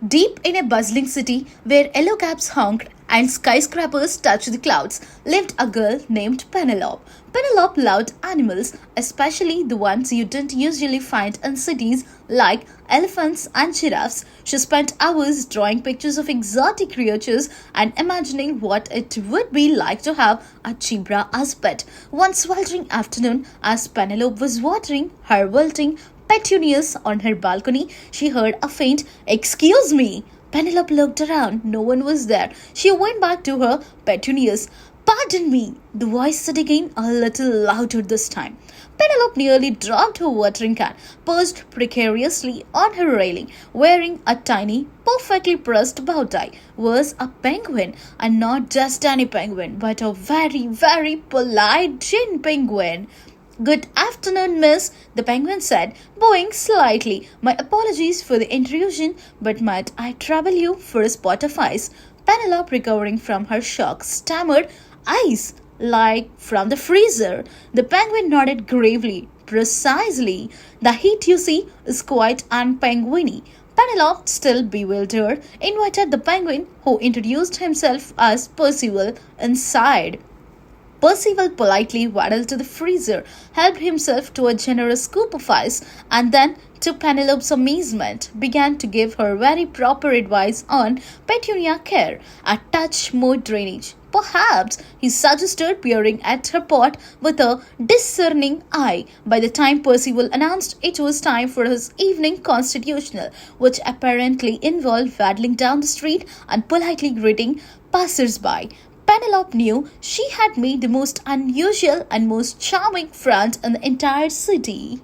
Deep in a bustling city where yellow cabs honked and skyscrapers touched the clouds, lived a girl named Penelope. Penelope loved animals, especially the ones you didn't usually find in cities like elephants and giraffes. She spent hours drawing pictures of exotic creatures and imagining what it would be like to have a zebra as pet. One sweltering afternoon, as Penelope was watering her wilting petunias on her balcony, she heard a faint, "Excuse me." Penelope looked around. No one was there. She went back to her petunias. "Pardon me," the voice said again, a little louder this time. Penelope nearly dropped her watering can, perched precariously on her railing, wearing a tiny, perfectly pressed bow tie, was a penguin, and not just any penguin, but a very, very polite gin penguin. "Good afternoon, miss," the penguin said, bowing slightly. "My apologies for the intrusion, but might I trouble you for a spot of ice?" Penelope, recovering from her shock, stammered, "Ice? Like from the freezer?" The penguin nodded gravely. "Precisely. The heat, you see, is quite unpenguiny." Penelope, still bewildered, invited the penguin, who introduced himself as Percival, inside. Percival politely waddled to the freezer, helped himself to a generous scoop of ice, and then, to Penelope's amazement, began to give her very proper advice on petunia care, a touch more drainage. "Perhaps," he suggested, peering at her pot with a discerning eye. By the time Percival announced it was time for his evening constitutional, which apparently involved waddling down the street and politely greeting passers-by, Penelope knew she had made the most unusual and most charming friend in the entire city.